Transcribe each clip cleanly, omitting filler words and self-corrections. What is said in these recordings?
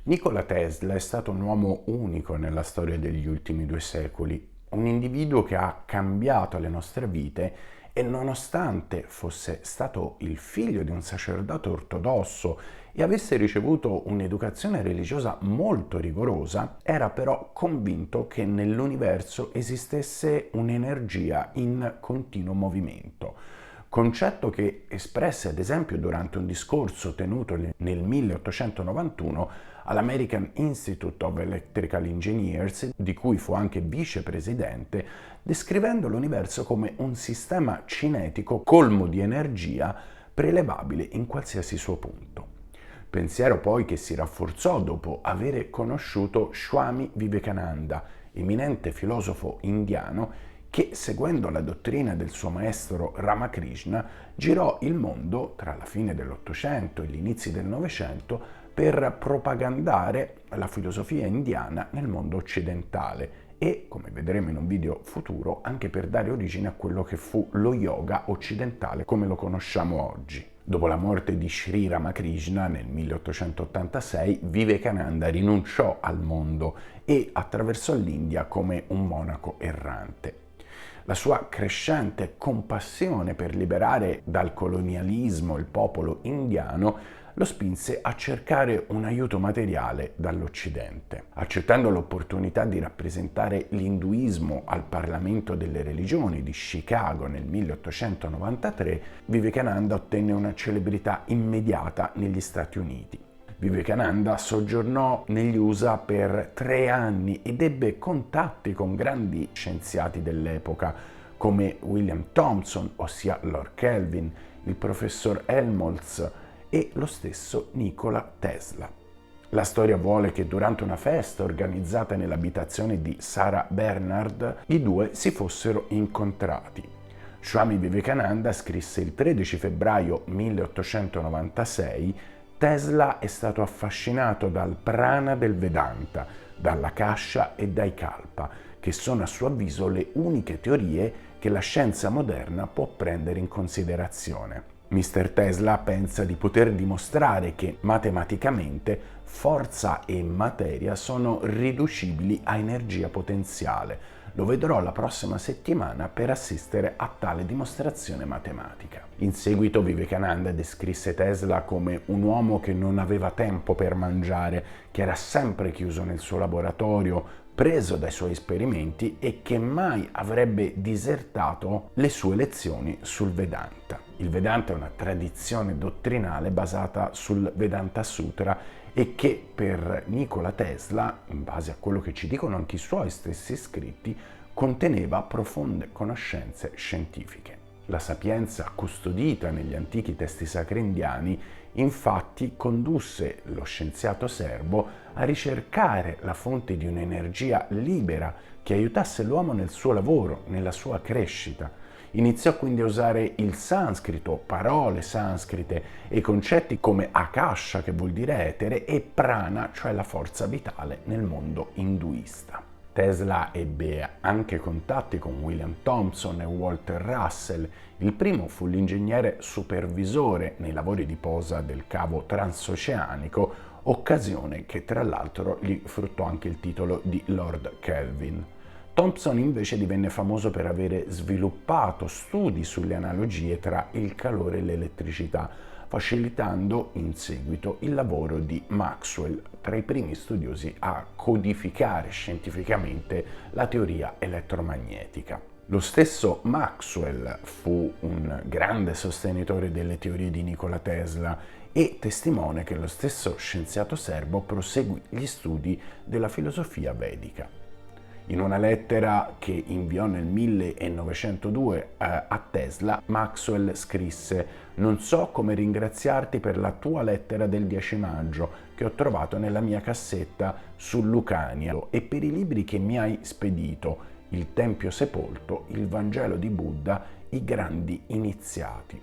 Nikola Tesla è stato un uomo unico nella storia degli ultimi 2 secoli, un individuo che ha cambiato le nostre vite e nonostante fosse stato il figlio di un sacerdote ortodosso e avesse ricevuto un'educazione religiosa molto rigorosa, era però convinto che nell'universo esistesse un'energia in continuo movimento. Concetto che espresse ad esempio durante un discorso tenuto nel 1891 all'American Institute of Electrical Engineers, di cui fu anche vicepresidente, descrivendo l'universo come un sistema cinetico colmo di energia prelevabile in qualsiasi suo punto. Pensiero poi che si rafforzò dopo avere conosciuto Swami Vivekananda, eminente filosofo indiano che, seguendo la dottrina del suo maestro Ramakrishna, girò il mondo tra la fine dell'Ottocento e gli inizi del Novecento per propagandare la filosofia indiana nel mondo occidentale e, come vedremo in un video futuro, anche per dare origine a quello che fu lo yoga occidentale come lo conosciamo oggi. Dopo la morte di Sri Ramakrishna nel 1886, Vivekananda rinunciò al mondo e attraversò l'India come un monaco errante. La sua crescente compassione per liberare dal colonialismo il popolo indiano lo spinse a cercare un aiuto materiale dall'Occidente. Accettando l'opportunità di rappresentare l'induismo al Parlamento delle religioni di Chicago nel 1893, Vivekananda ottenne una celebrità immediata negli Stati Uniti. Vivekananda soggiornò negli USA per 3 anni ed ebbe contatti con grandi scienziati dell'epoca come William Thomson, ossia Lord Kelvin, il professor Helmholtz e lo stesso Nikola Tesla. La storia vuole che durante una festa organizzata nell'abitazione di Sarah Bernhardt i due si fossero incontrati. Swami Vivekananda scrisse il 13 febbraio 1896: Tesla è stato affascinato dal prana del Vedanta, dalla Kasha e dai Kalpa, che sono a suo avviso le uniche teorie che la scienza moderna può prendere in considerazione. Mr. Tesla pensa di poter dimostrare che matematicamente forza e materia sono riducibili a energia potenziale. Lo vedrò la prossima settimana per assistere a tale dimostrazione matematica. In seguito Vivekananda descrisse Tesla come un uomo che non aveva tempo per mangiare, che era sempre chiuso nel suo laboratorio, preso dai suoi esperimenti e che mai avrebbe disertato le sue lezioni sul Vedanta. Il Vedanta è una tradizione dottrinale basata sul Vedanta Sutra e che per Nikola Tesla, in base a quello che ci dicono anche i suoi stessi scritti, conteneva profonde conoscenze scientifiche. La sapienza custodita negli antichi testi sacri indiani infatti condusse lo scienziato serbo a ricercare la fonte di un'energia libera che aiutasse l'uomo nel suo lavoro, nella sua crescita. Iniziò quindi a usare il sanscrito, parole sanscrite e concetti come akasha, che vuol dire etere, e prana, cioè la forza vitale nel mondo induista. Tesla ebbe anche contatti con William Thomson e Walter Russell. Il primo fu l'ingegnere supervisore nei lavori di posa del cavo transoceanico, occasione che tra l'altro gli fruttò anche il titolo di Lord Kelvin. Thomson invece divenne famoso per avere sviluppato studi sulle analogie tra il calore e l'elettricità, facilitando in seguito il lavoro di Maxwell, tra i primi studiosi a codificare scientificamente la teoria elettromagnetica. Lo stesso Maxwell fu un grande sostenitore delle teorie di Nikola Tesla e testimone che lo stesso scienziato serbo proseguì gli studi della filosofia vedica. In una lettera che inviò nel 1902 a Tesla, Maxwell scrisse: «Non so come ringraziarti per la tua lettera del 10 maggio che ho trovato nella mia cassetta su Lucania e per i libri che mi hai spedito, Il Tempio Sepolto, Il Vangelo di Buddha, I Grandi Iniziati».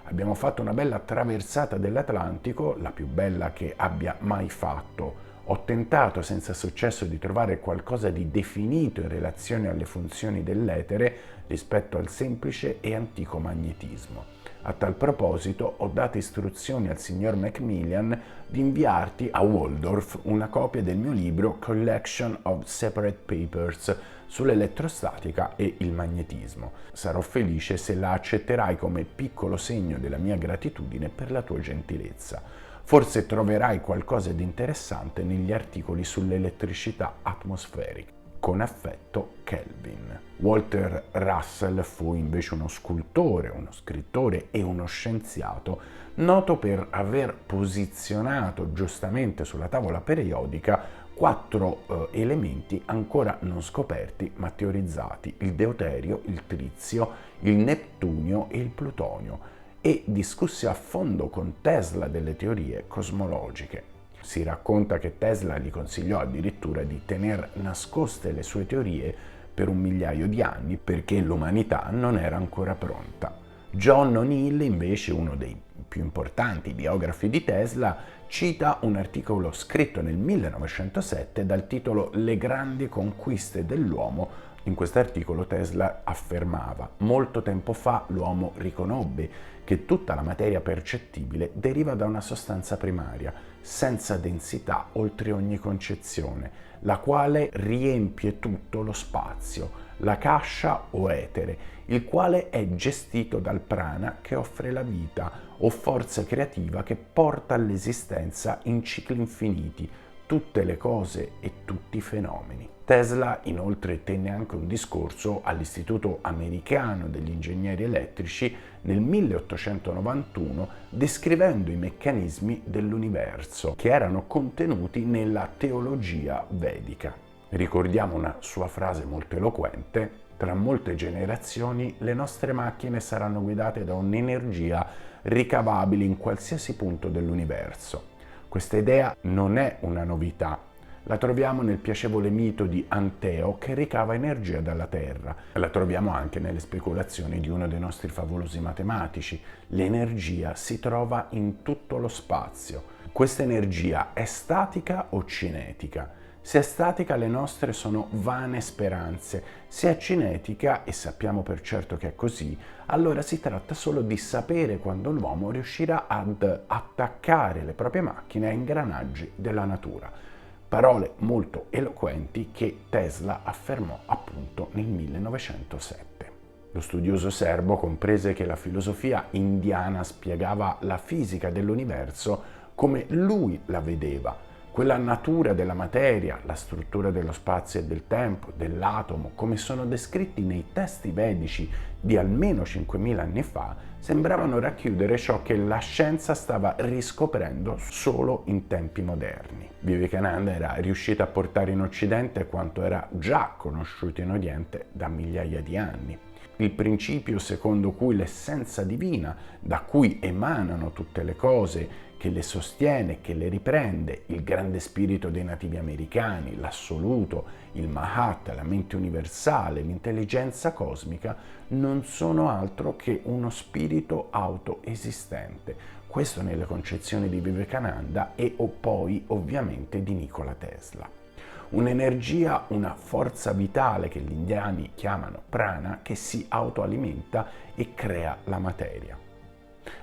Abbiamo fatto una bella traversata dell'Atlantico, la più bella che abbia mai fatto. Ho tentato senza successo di trovare qualcosa di definito in relazione alle funzioni dell'etere rispetto al semplice e antico magnetismo. A tal proposito ho dato istruzioni al signor Macmillan di inviarti a Waldorf una copia del mio libro Collection of Separate Papers sull'elettrostatica e il magnetismo. Sarò felice se la accetterai come piccolo segno della mia gratitudine per la tua gentilezza. Forse troverai qualcosa di interessante negli articoli sull'elettricità atmosferica. Con affetto, Kelvin. Walter Russell fu invece uno scultore, uno scrittore e uno scienziato noto per aver posizionato giustamente sulla tavola periodica 4 elementi ancora non scoperti ma teorizzati: il deuterio, il trizio, il nettunio e il plutonio, e discussi a fondo con Tesla delle teorie cosmologiche. Si racconta che Tesla gli consigliò addirittura di tener nascoste le sue teorie per 1 migliaio di anni perché l'umanità non era ancora pronta. John O'Neill, invece, uno dei più importanti biografi di Tesla, cita un articolo scritto nel 1907 dal titolo Le grandi conquiste dell'uomo. In quest'articolo Tesla affermava: molto tempo fa l'uomo riconobbe che tutta la materia percettibile deriva da una sostanza primaria, senza densità oltre ogni concezione, la quale riempie tutto lo spazio, la cascia o etere, il quale è gestito dal prana che offre la vita, o forza creativa che porta all'esistenza in cicli infiniti tutte le cose e tutti i fenomeni. Tesla inoltre tenne anche un discorso all'Istituto Americano degli Ingegneri Elettrici nel 1891 descrivendo i meccanismi dell'universo che erano contenuti nella teologia vedica. Ricordiamo una sua frase molto eloquente: tra molte generazioni le nostre macchine saranno guidate da un'energia ricavabile in qualsiasi punto dell'universo. Questa idea non è una novità. La troviamo nel piacevole mito di Anteo che ricava energia dalla Terra. La troviamo anche nelle speculazioni di uno dei nostri favolosi matematici. L'energia si trova in tutto lo spazio. Questa energia è statica o cinetica? Se è statica, le nostre sono vane speranze. Se è cinetica, e sappiamo per certo che è così, allora si tratta solo di sapere quando l'uomo riuscirà ad attaccare le proprie macchine a ingranaggi della natura. Parole molto eloquenti che Tesla affermò appunto nel 1907. Lo studioso serbo comprese che la filosofia indiana spiegava la fisica dell'universo come lui la vedeva, quella natura della materia, la struttura dello spazio e del tempo, dell'atomo, come sono descritti nei testi vedici di almeno 5.000 anni fa, sembravano racchiudere ciò che la scienza stava riscoprendo solo in tempi moderni. Vivekananda era riuscito a portare in Occidente quanto era già conosciuto in Oriente da migliaia di anni. Il principio secondo cui l'essenza divina, da cui emanano tutte le cose, che le sostiene, che le riprende, il grande spirito dei nativi americani, l'assoluto, il Mahat, la mente universale, l'intelligenza cosmica, non sono altro che uno spirito autoesistente. Questo nelle concezioni di Vivekananda e poi ovviamente di Nikola Tesla. Un'energia, una forza vitale che gli indiani chiamano prana, che si autoalimenta e crea la materia.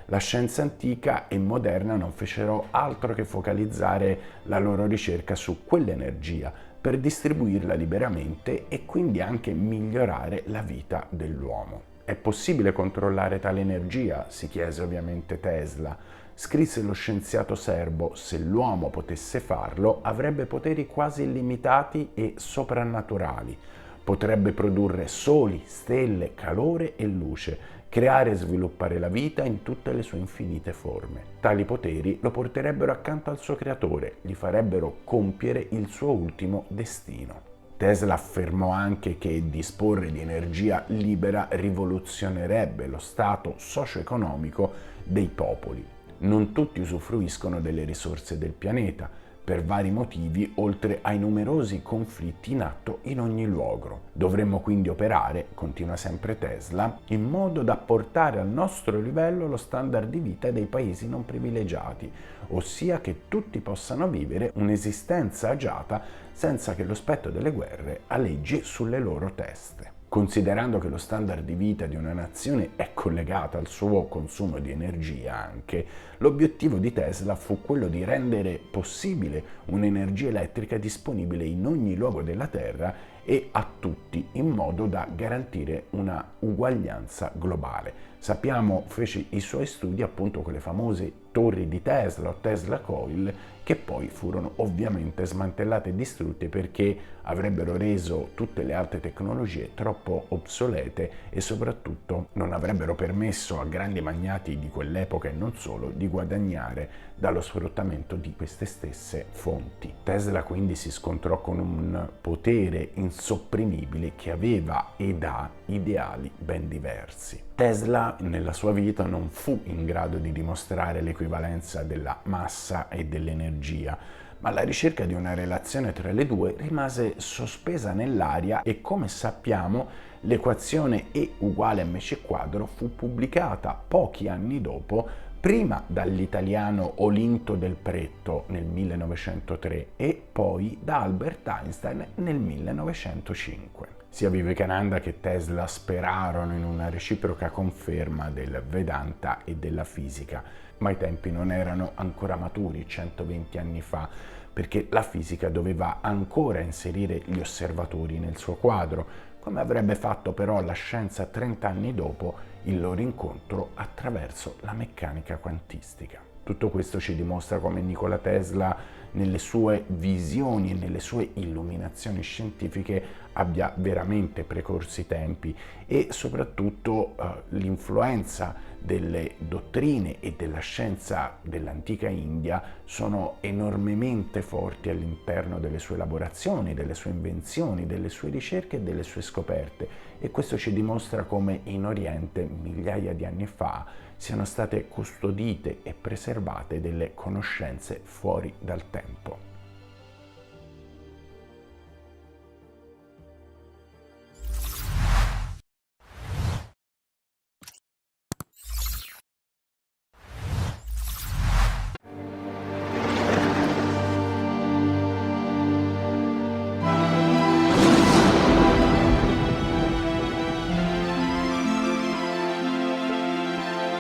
La scienza antica e moderna non fecero altro che focalizzare la loro ricerca su quell'energia per distribuirla liberamente e quindi anche migliorare la vita dell'uomo. È possibile controllare tale energia? Si chiese ovviamente Tesla. Scrisse lo scienziato serbo: se l'uomo potesse farlo, avrebbe poteri quasi illimitati e soprannaturali. Potrebbe produrre soli, stelle, calore e luce, creare e sviluppare la vita in tutte le sue infinite forme. Tali poteri lo porterebbero accanto al suo creatore, gli farebbero compiere il suo ultimo destino. Tesla affermò anche che disporre di energia libera rivoluzionerebbe lo stato socio-economico dei popoli. Non tutti usufruiscono delle risorse del pianeta, per vari motivi, oltre ai numerosi conflitti in atto in ogni luogo. Dovremmo quindi operare, continua sempre Tesla, in modo da portare al nostro livello lo standard di vita dei paesi non privilegiati, ossia che tutti possano vivere un'esistenza agiata senza che lo spettro delle guerre aleggi sulle loro teste. Considerando che lo standard di vita di una nazione è collegato al suo consumo di energia anche, l'obiettivo di Tesla fu quello di rendere possibile un'energia elettrica disponibile in ogni luogo della Terra e a tutti, in modo da garantire una uguaglianza globale. Sappiamo, fece i suoi studi appunto con le famose torri di Tesla o Tesla Coil, che poi furono ovviamente smantellate e distrutte perché avrebbero reso tutte le altre tecnologie troppo obsolete e soprattutto non avrebbero permesso a grandi magnati di quell'epoca e non solo di guadagnare dallo sfruttamento di queste stesse fonti. Tesla quindi si scontrò con un potere insopprimibile che aveva ed ha ideali ben diversi. Tesla nella sua vita non fu in grado di dimostrare l'equivalenza della massa e dell'energia, ma la ricerca di una relazione tra le due rimase sospesa nell'aria e, come sappiamo, l'equazione E uguale mc quadro fu pubblicata pochi anni dopo, prima dall'italiano Olinto del Pretto nel 1903 e poi da Albert Einstein nel 1905. Sia Vivekananda che Tesla sperarono in una reciproca conferma del Vedanta e della fisica, ma i tempi non erano ancora maturi 120 anni fa, perché la fisica doveva ancora inserire gli osservatori nel suo quadro, come avrebbe fatto però la scienza 30 anni dopo il loro incontro attraverso la meccanica quantistica. Tutto questo ci dimostra come Nikola Tesla, nelle sue visioni e nelle sue illuminazioni scientifiche, abbia veramente precorso i tempi e soprattutto l'influenza delle dottrine e della scienza dell'antica India sono enormemente forti all'interno delle sue elaborazioni, delle sue invenzioni, delle sue ricerche e delle sue scoperte, e questo ci dimostra come in Oriente migliaia di anni fa siano state custodite e preservate delle conoscenze fuori dal tempo.